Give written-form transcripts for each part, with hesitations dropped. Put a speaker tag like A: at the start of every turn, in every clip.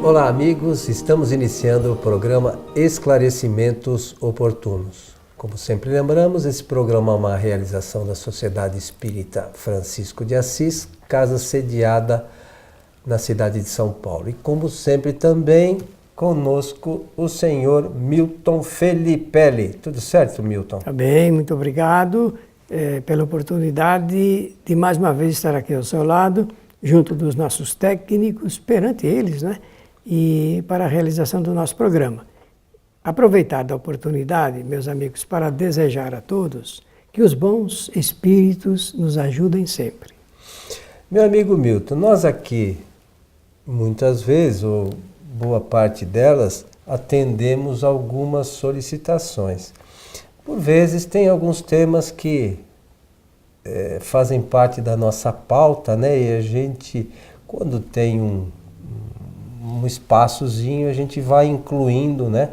A: Olá, amigos, estamos iniciando o programa Esclarecimentos Oportunos. Como sempre lembramos, esse programa é uma realização da Sociedade Espírita Francisco de Assis, casa sediada na cidade de São Paulo. E como sempre também conosco o senhor Milton Felipelli. Tudo certo, Milton?
B: Tá bem, muito obrigado pela oportunidade de mais uma vez estar aqui ao seu lado, junto dos nossos técnicos, perante eles, né? E para a realização do nosso programa. Aproveitar da oportunidade, meus amigos, para desejar a todos que os bons espíritos nos ajudem sempre.
A: Meu amigo Milton, nós aqui, muitas vezes, ou boa parte delas, atendemos algumas solicitações. Por vezes tem alguns temas que fazem parte da nossa pauta, né? E a gente, quando tem um espaçozinho, a gente vai incluindo, né?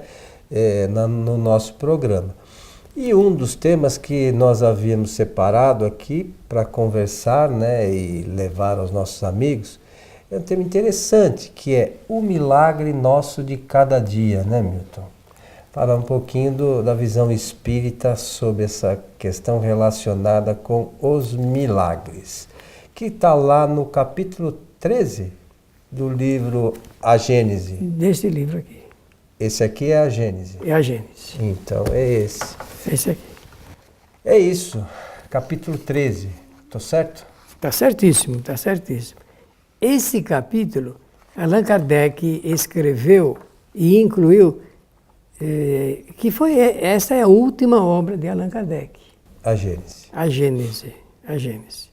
A: No nosso programa. E um dos temas que nós havíamos separado aqui para conversar, né, e levar aos nossos amigos, é um tema interessante, que é o milagre nosso de cada dia, né, Milton? Falar um pouquinho da visão espírita sobre essa questão relacionada com os milagres, que está lá no capítulo 13 do livro A Gênese.
B: Deste livro aqui.
A: Esse aqui é a Gênese.
B: É a Gênese.
A: Então, é esse.
B: Esse aqui.
A: É isso, capítulo 13, tô certo?
B: Está certíssimo, está certíssimo. Esse capítulo, Allan Kardec escreveu e incluiu, essa é a última obra de Allan Kardec.
A: A Gênese.
B: A Gênese, a Gênese.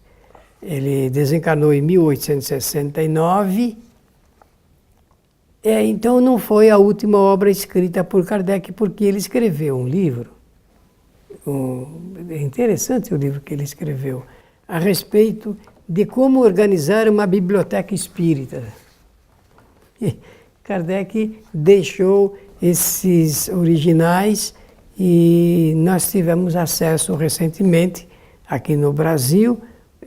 B: Ele desencarnou em 1869. Então não foi a última obra escrita por Kardec, porque ele escreveu um livro, é interessante o livro que ele escreveu, a respeito de como organizar uma biblioteca espírita. E Kardec deixou esses originais e nós tivemos acesso recentemente aqui no Brasil,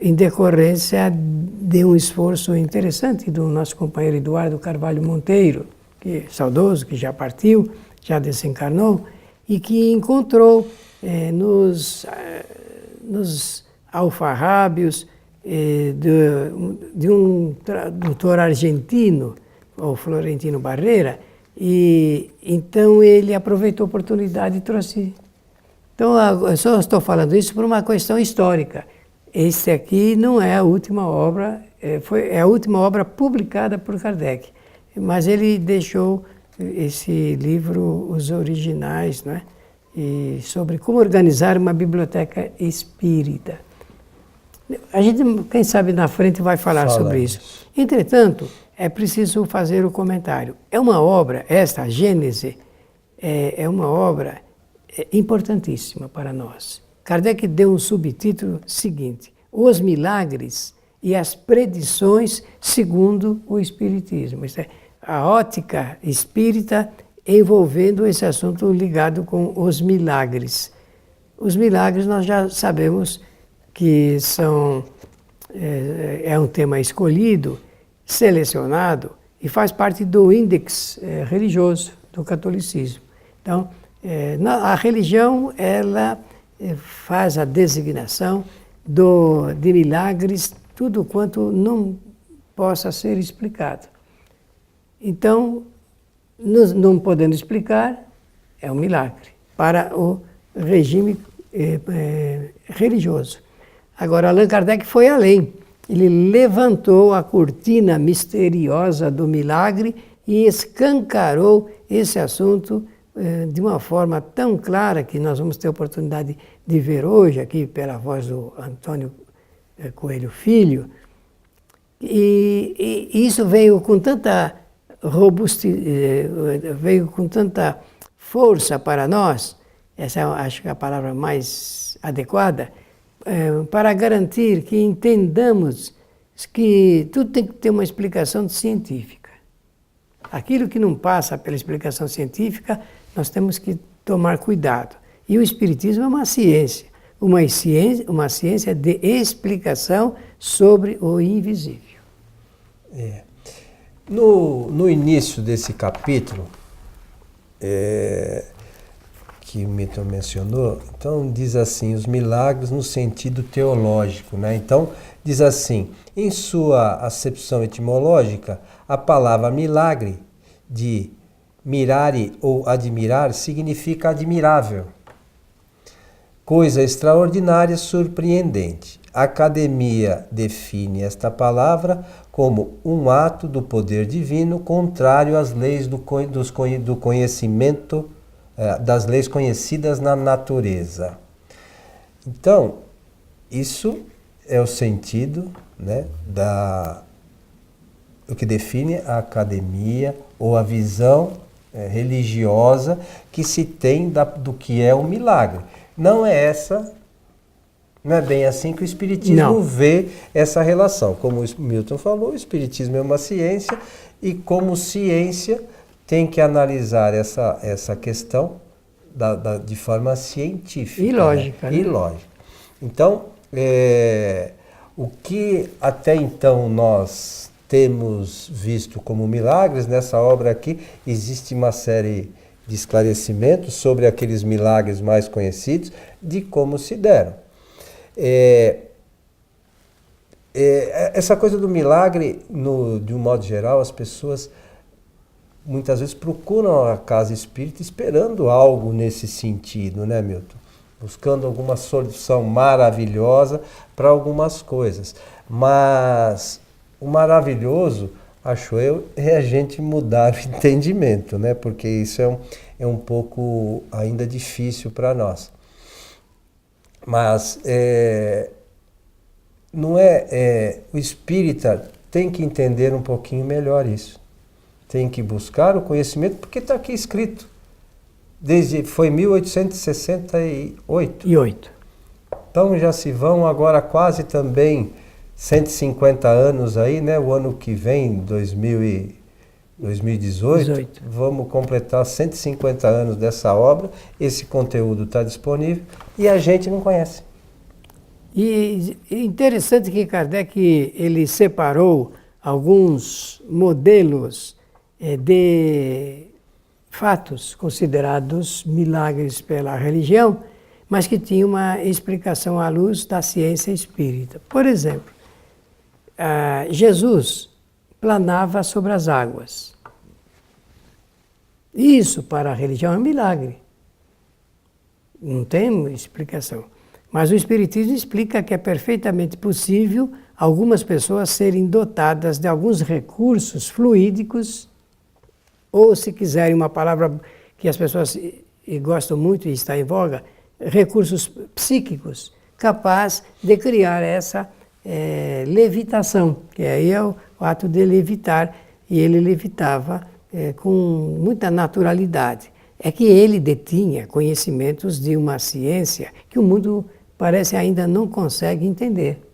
B: em decorrência de um esforço interessante do nosso companheiro Eduardo Carvalho Monteiro, que é saudoso, que já partiu, já desencarnou, e que encontrou nos alfarrábios de um tradutor argentino, o Florentino Barreira, e então ele aproveitou a oportunidade e trouxe. Então, eu só estou falando isso por uma questão histórica. Esse aqui não é a última obra, é a última obra publicada por Kardec, mas ele deixou esse livro, os originais, né? E sobre como organizar uma biblioteca espírita. A gente, quem sabe, na frente vai falar sobre isso. Entretanto, é preciso fazer o comentário. É uma obra, esta, a Gênese, é uma obra importantíssima para nós. Kardec deu um subtítulo seguinte: Os milagres e as predições segundo o Espiritismo. Isto é, a ótica espírita envolvendo esse assunto ligado com os milagres. Os milagres nós já sabemos que é um tema escolhido, selecionado e faz parte do índex religioso do catolicismo. Então, a religião, ela faz a designação de milagres, tudo quanto não possa ser explicado. Então, não podendo explicar, é um milagre para o regime religioso. Agora, Allan Kardec foi além. Ele levantou a cortina misteriosa do milagre e escancarou esse assunto de uma forma tão clara que nós vamos ter a oportunidade de ver hoje aqui pela voz do Antônio Coelho Filho. E isso veio com tanta veio com tanta força para nós, essa eu acho que é a palavra mais adequada, para garantir que entendamos que tudo tem que ter uma explicação científica. Aquilo que não passa pela explicação científica, nós temos que tomar cuidado. E o Espiritismo é uma ciência de explicação sobre o invisível.
A: No início desse capítulo, que o Milton mencionou, então diz assim, os milagres no sentido teológico, né? Então diz assim, em sua acepção etimológica, a palavra milagre, de mirare ou admirar, significa admirável, coisa extraordinária, surpreendente. A academia define esta palavra como um ato do poder divino contrário às leis do conhecimento, das leis conhecidas na natureza. Então, isso é o sentido, né, o que define a academia ou a visão religiosa que se tem do que é o milagre. Não é bem assim que o Espiritismo vê essa relação. Como o Milton falou, o Espiritismo é uma ciência e como ciência tem que analisar essa questão de forma científica.
B: E lógica.
A: Né? E lógica. Então, o que até então nós temos visto como milagres, nessa obra aqui existe uma série de esclarecimentos sobre aqueles milagres mais conhecidos, de como se deram. Essa coisa do milagre, de um modo geral, as pessoas muitas vezes procuram a casa espírita esperando algo nesse sentido, né, Milton? Buscando alguma solução maravilhosa para algumas coisas. Mas o maravilhoso, acho eu, é a gente mudar o entendimento, né? Porque isso é um pouco ainda difícil para nós. Mas o espírita tem que entender um pouquinho melhor isso. Tem que buscar o conhecimento, porque está aqui escrito. Foi 1868. Então já se vão agora quase também 150 anos aí, né? O ano que vem, 2018, vamos completar 150 anos dessa obra. Esse conteúdo está disponível e a gente não conhece.
B: E interessante que Kardec ele separou alguns modelos de fatos considerados milagres pela religião, mas que tinham uma explicação à luz da ciência espírita. Por exemplo, Jesus planava sobre as águas. Isso para a religião é um milagre. Não tem explicação. Mas o Espiritismo explica que é perfeitamente possível algumas pessoas serem dotadas de alguns recursos fluídicos, ou se quiserem uma palavra que as pessoas gostam muito e está em voga, recursos psíquicos, capaz de criar essa levitação, que aí é o ato de levitar, e ele levitava com muita naturalidade. É que ele detinha conhecimentos de uma ciência que o mundo parece ainda não consegue entender.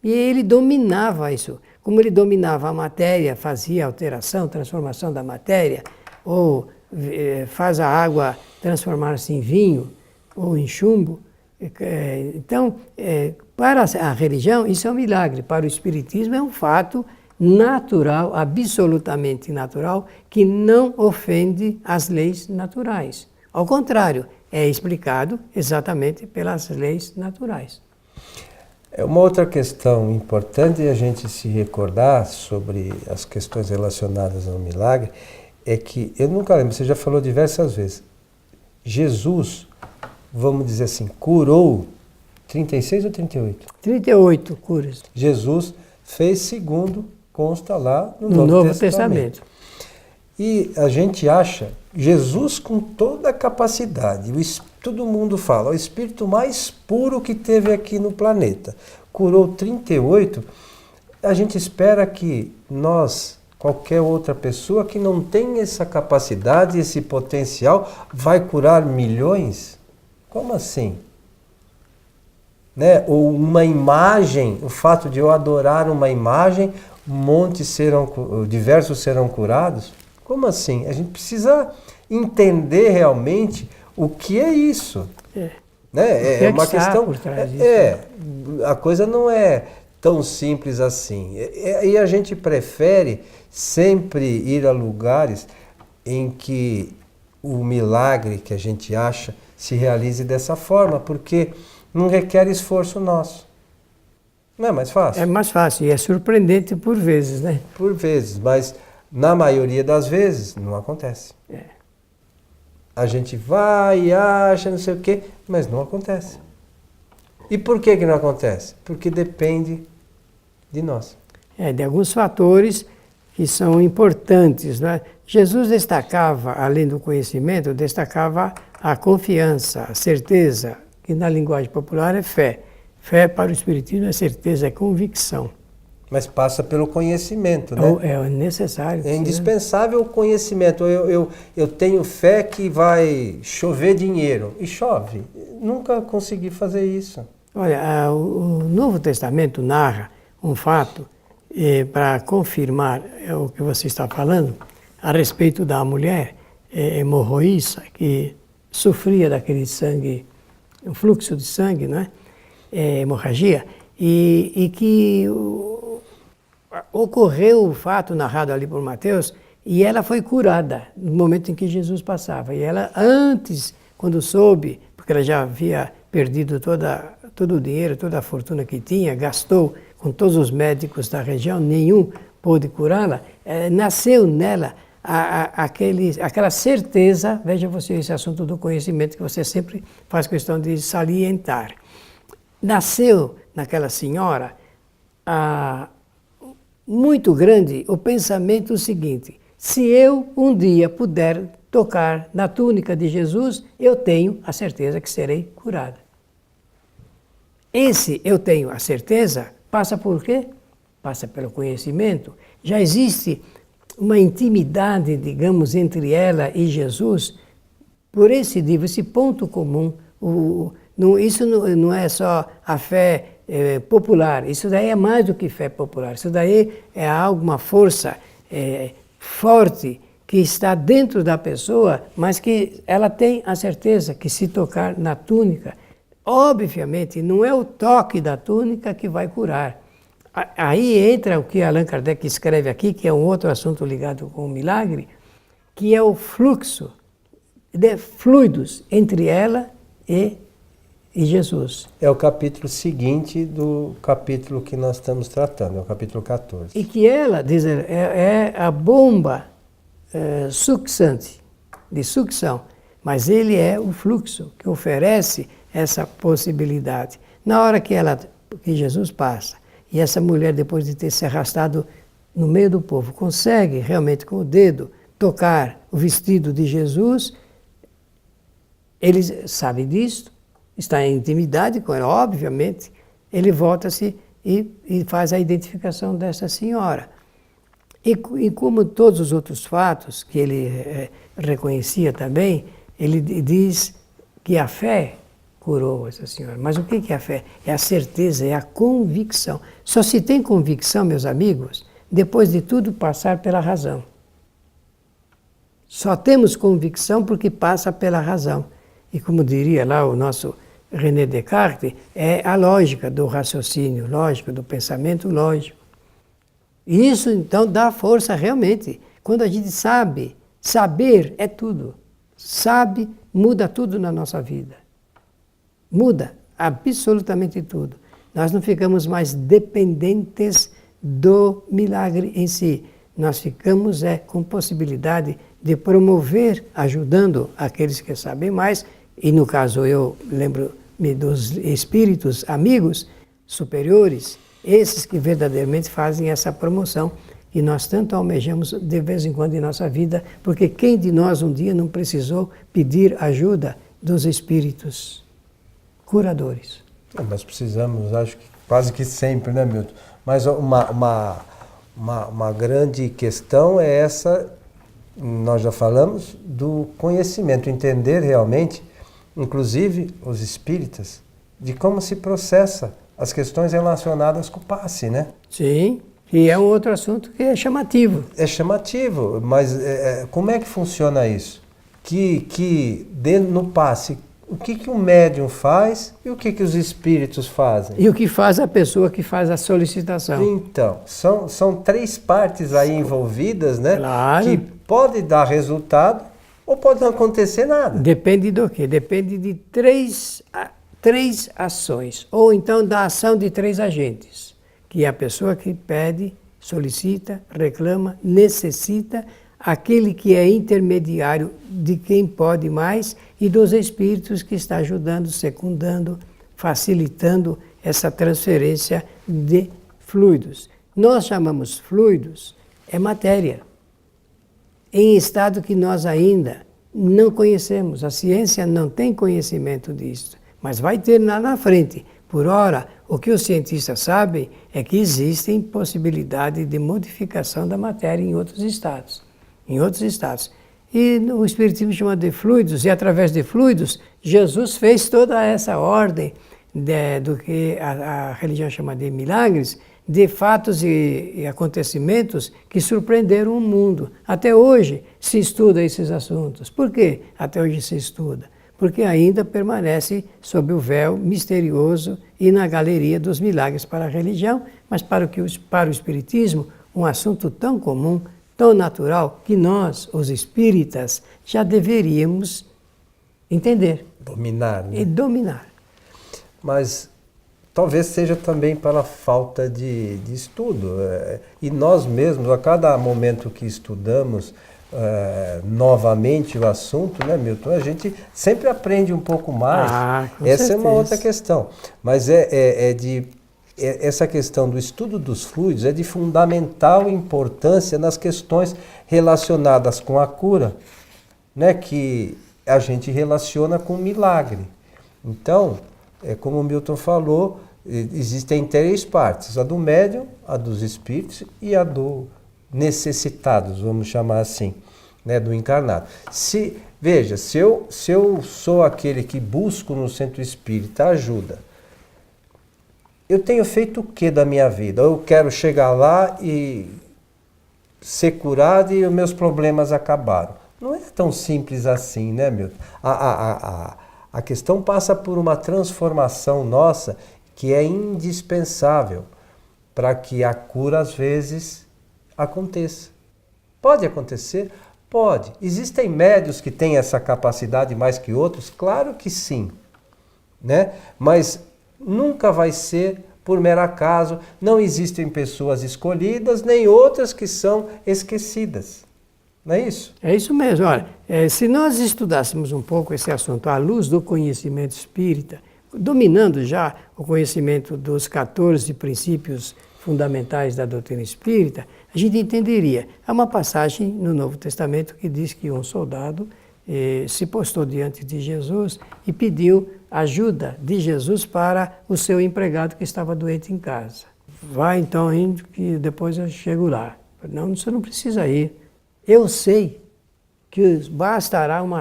B: E ele dominava isso. Como ele dominava a matéria, fazia alteração, transformação da matéria, ou faz a água transformar-se em vinho ou em chumbo. Então, para a religião, isso é um milagre. Para o Espiritismo, é um fato natural, absolutamente natural, que não ofende as leis naturais. Ao contrário, é explicado exatamente pelas leis naturais.
A: Uma outra questão importante a gente se recordar sobre as questões relacionadas ao milagre é que, eu nunca lembro, você já falou diversas vezes, Jesus, vamos dizer assim, curou 36 ou 38?
B: 38 curas. Jesus
A: fez segundo consta lá no
B: Novo Testamento.
A: E a gente acha Jesus com toda a capacidade, todo mundo fala, o espírito mais puro que teve aqui no planeta, curou 38, a gente espera que nós, qualquer outra pessoa que não tem essa capacidade, esse potencial, vai curar milhões? Como assim? Né? Ou uma imagem, o fato de eu adorar uma imagem, diversos serão curados? Como assim? A gente precisa entender realmente o que é isso. Né? É uma questão.
B: Por trás disso?
A: A coisa não é tão simples assim. E a gente prefere sempre ir a lugares em que o milagre que a gente acha se realize dessa forma, porque não requer esforço nosso. Não é mais fácil?
B: É mais fácil e é surpreendente por vezes, né?
A: Por vezes, mas na maioria das vezes não acontece. A gente vai e acha, não sei o quê, mas não acontece. E por que não acontece? Porque depende de nós.
B: De alguns fatores que são importantes, né? Jesus destacava, além do conhecimento, destacava a confiança, a certeza, que na linguagem popular é fé. Fé para o Espiritismo é certeza, é convicção.
A: Mas passa pelo conhecimento, né?
B: É necessário.
A: É indispensável o conhecimento. Eu tenho fé que vai chover dinheiro. E chove. Nunca consegui fazer isso.
B: Olha, o Novo Testamento narra um fato para confirmar o que você está falando a respeito da mulher hemorroíça que sofria daquele sangue, um fluxo de sangue, não é? Hemorragia, e que ocorreu o fato narrado ali por Mateus e ela foi curada no momento em que Jesus passava. E ela antes, quando soube, porque ela já havia perdido todo o dinheiro, toda a fortuna que tinha, gastou com todos os médicos da região, nenhum pôde curá-la, nasceu nela aquela certeza, veja você esse assunto do conhecimento que você sempre faz questão de salientar. Nasceu naquela senhora muito grande o pensamento seguinte: se eu um dia puder tocar na túnica de Jesus, eu tenho a certeza que serei curada. Esse eu tenho a certeza passa por quê? Passa pelo conhecimento. Já existe uma intimidade, digamos, entre ela e Jesus, por esse ponto comum. Isso não é só a fé popular, isso daí é mais do que fé popular, isso daí é alguma força forte que está dentro da pessoa, mas que ela tem a certeza que se tocar na túnica, obviamente não é o toque da túnica que vai curar. Aí entra o que Allan Kardec escreve aqui, que é um outro assunto ligado com o milagre, que é o fluxo de fluidos entre ela e Jesus.
A: É o capítulo seguinte do capítulo que nós estamos tratando, é o capítulo 14.
B: E que ela, diz, é a bomba succionante, de sucção, mas ele é o fluxo que oferece essa possibilidade. Na hora que Jesus passa, e essa mulher, depois de ter se arrastado no meio do povo, consegue realmente com o dedo tocar o vestido de Jesus, ele sabe disso, está em intimidade com ela, obviamente, ele volta-se e faz a identificação dessa senhora. E como todos os outros fatos que ele reconhecia também, ele diz que a fé curou essa senhora. Mas o que é a fé? É a certeza, é a convicção. Só se tem convicção, meus amigos, depois de tudo passar pela razão. Só temos convicção porque passa pela razão. E como diria lá o nosso René Descartes, é a lógica do raciocínio lógico, do pensamento lógico. E isso então dá força realmente. Quando a gente sabe, saber é tudo. Sabe, muda tudo na nossa vida. Muda absolutamente tudo. Nós não ficamos mais dependentes do milagre em si. Nós ficamos com possibilidade de promover, ajudando aqueles que sabem mais. E no caso eu lembro-me dos espíritos amigos superiores, esses que verdadeiramente fazem essa promoção que nós tanto almejamos de vez em quando em nossa vida, porque quem de nós um dia não precisou pedir ajuda dos espíritos curadores?
A: Nós precisamos, acho que quase que sempre, né, Milton? Mas uma grande questão é essa, nós já falamos, do conhecimento, entender realmente, inclusive os espíritas, de como se processa as questões relacionadas com o passe, né?
B: Sim, e é um outro assunto que é chamativo.
A: É chamativo, mas como é que funciona isso? Que no passe, o que o médium faz e o que os espíritos fazem.
B: E o que faz a pessoa que faz a solicitação.
A: Então, são três partes aí envolvidas, né?
B: Claro.
A: Que pode dar resultado ou pode não acontecer nada.
B: Depende do quê? Depende de três ações, ou então da ação de três agentes, que é a pessoa que pede, solicita, reclama, necessita, aquele que é intermediário de quem pode mais e dos espíritos que está ajudando, secundando, facilitando essa transferência de fluidos. Nós chamamos fluidos, é matéria, em estado que nós ainda não conhecemos. A ciência não tem conhecimento disso, mas vai ter lá na frente. Por ora, o que os cientistas sabem é que existem possibilidades de modificação da matéria em outros estados. E o Espiritismo chama de fluidos, e através de fluidos, Jesus fez toda essa ordem do que a religião chama de milagres, de fatos e acontecimentos que surpreenderam o mundo. Até hoje se estuda esses assuntos. Por que até hoje se estuda? Porque ainda permanece sob o véu misterioso e na galeria dos milagres para a religião, mas para o Espiritismo, um assunto tão comum, tão natural, que nós, os espíritas, já deveríamos entender.
A: Dominar, né?
B: E dominar.
A: Mas talvez seja também pela falta de estudo. E nós mesmos, a cada momento que estudamos novamente o assunto, né, Milton? A gente sempre aprende um pouco mais. Essa
B: certeza.
A: É uma outra questão. Mas essa questão do estudo dos fluidos é de fundamental importância nas questões relacionadas com a cura, né, que a gente relaciona com o milagre. Então, como o Milton falou, existem três partes: a do médium, a dos espíritos e a do necessitados, vamos chamar assim, né, do encarnado. Veja, se eu sou aquele que busco no centro espírita ajuda, eu tenho feito o que da minha vida? Eu quero chegar lá e ser curado e os meus problemas acabaram. Não é tão simples assim, né, Milton? A questão passa por uma transformação nossa que é indispensável para que a cura, às vezes, aconteça. Pode acontecer? Pode. Existem médios que têm essa capacidade mais que outros? Claro que sim, né? Mas nunca vai ser por mero acaso. Não existem pessoas escolhidas, nem outras que são esquecidas. Não é isso?
B: É isso mesmo. Olha, se nós estudássemos um pouco esse assunto à luz do conhecimento espírita, dominando já o conhecimento dos 14 princípios fundamentais da doutrina espírita, a gente entenderia. Há uma passagem no Novo Testamento que diz que um soldado se postou diante de Jesus e pediu ajuda de Jesus para o seu empregado que estava doente em casa. Vai então indo que depois eu chego lá. Não, você não precisa ir. Eu sei que bastará uma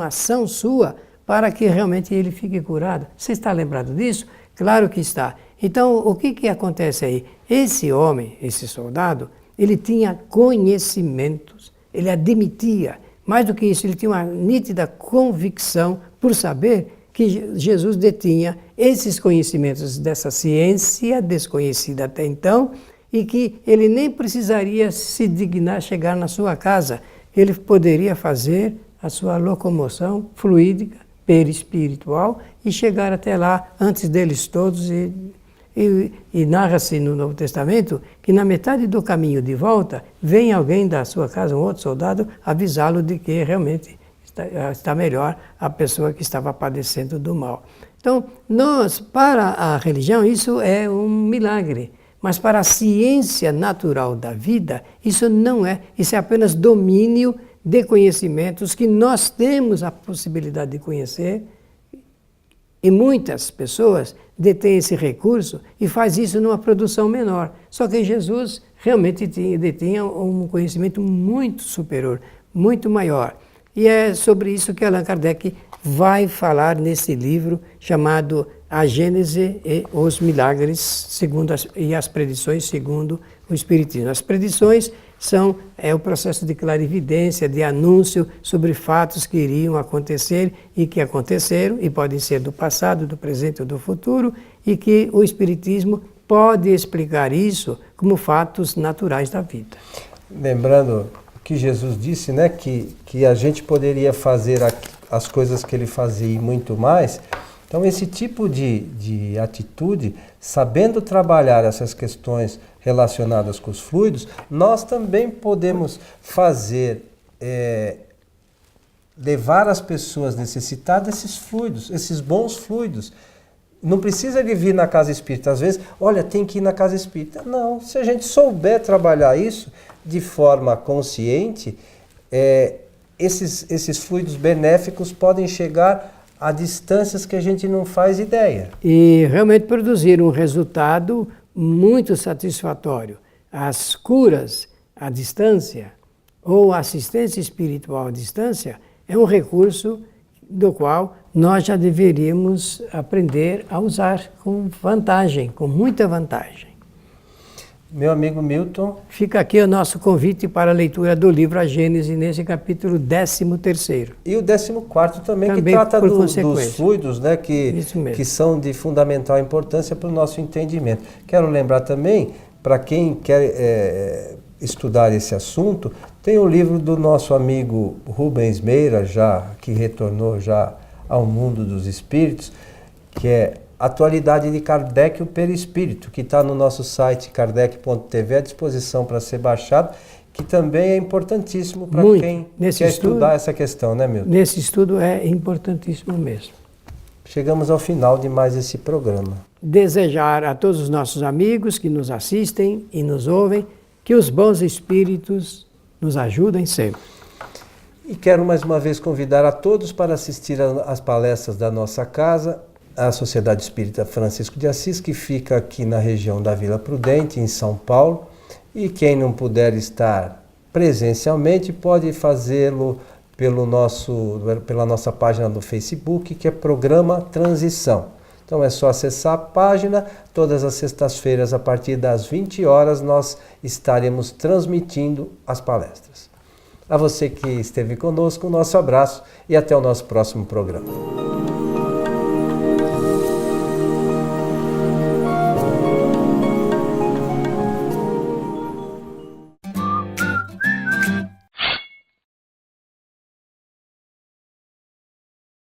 B: ação sua para que realmente ele fique curado. Você está lembrado disso? Claro que está. Então, o que acontece aí? Esse homem, esse soldado, ele tinha conhecimentos, ele admitia. Mais do que isso, ele tinha uma nítida convicção por saber que Jesus detinha esses conhecimentos dessa ciência desconhecida até então e que ele nem precisaria se dignar a chegar na sua casa. Ele poderia fazer a sua locomoção fluídica, perispiritual e chegar até lá antes deles todos. E narra-se no Novo Testamento que na metade do caminho de volta vem alguém da sua casa, um outro soldado, avisá-lo de que realmente está melhor a pessoa que estava padecendo do mal. Então, para a religião, isso é um milagre. Mas para a ciência natural da vida, isso não é. Isso é apenas domínio de conhecimentos que nós temos a possibilidade de conhecer. E muitas pessoas detêm esse recurso e faz isso numa produção menor. Só que Jesus realmente detinha um conhecimento muito superior, muito maior. E é sobre isso que Allan Kardec vai falar nesse livro chamado A Gênese e os Milagres e as Predições segundo o Espiritismo. As predições é o processo de clarividência, de anúncio sobre fatos que iriam acontecer e que aconteceram, e podem ser do passado, do presente ou do futuro, e que o Espiritismo pode explicar isso como fatos naturais da vida.
A: Lembrando que Jesus disse, né, que a gente poderia fazer as coisas que ele fazia e muito mais. Então, esse tipo de atitude, sabendo trabalhar essas questões relacionadas com os fluidos, nós também podemos fazer, levar as pessoas necessitadas esses fluidos, esses bons fluidos. Não precisa de vir na casa espírita. Às vezes, olha, tem que ir na casa espírita. Não, se a gente souber trabalhar isso de forma consciente, esses fluidos benéficos podem chegar a distâncias que a gente não faz ideia.
B: E realmente produzir um resultado muito satisfatório. As curas à distância ou assistência espiritual à distância é um recurso do qual nós já deveríamos aprender a usar com vantagem, com muita vantagem.
A: Meu amigo Milton.
B: Fica aqui o nosso convite para a leitura do livro A Gênese, nesse capítulo 13º.
A: E o 14º também que trata dos fluidos, né, que são de fundamental importância para o nosso entendimento. Quero lembrar também, para quem quer estudar esse assunto, tem o livro do nosso amigo Rubens Meira, que retornou já ao mundo dos espíritos, que é Atualidade de Kardec, o Perispírito, que está no nosso site kardec.tv, à disposição para ser baixado, que também é importantíssimo para quem quer estudar essa questão, né, Milton?
B: Nesse estudo é importantíssimo mesmo.
A: Chegamos ao final de mais esse programa.
B: Desejar a todos os nossos amigos que nos assistem e nos ouvem, que os bons espíritos nos ajudem sempre.
A: E quero mais uma vez convidar a todos para assistir às palestras da nossa casa, a Sociedade Espírita Francisco de Assis, que fica aqui na região da Vila Prudente, em São Paulo. E quem não puder estar presencialmente pode fazê-lo pela nossa página do Facebook, que é Programa Transição. Então é só acessar a página. Todas as sextas-feiras, a partir das 20 horas, nós estaremos transmitindo as palestras. A você que esteve conosco, o nosso abraço e até o nosso próximo programa.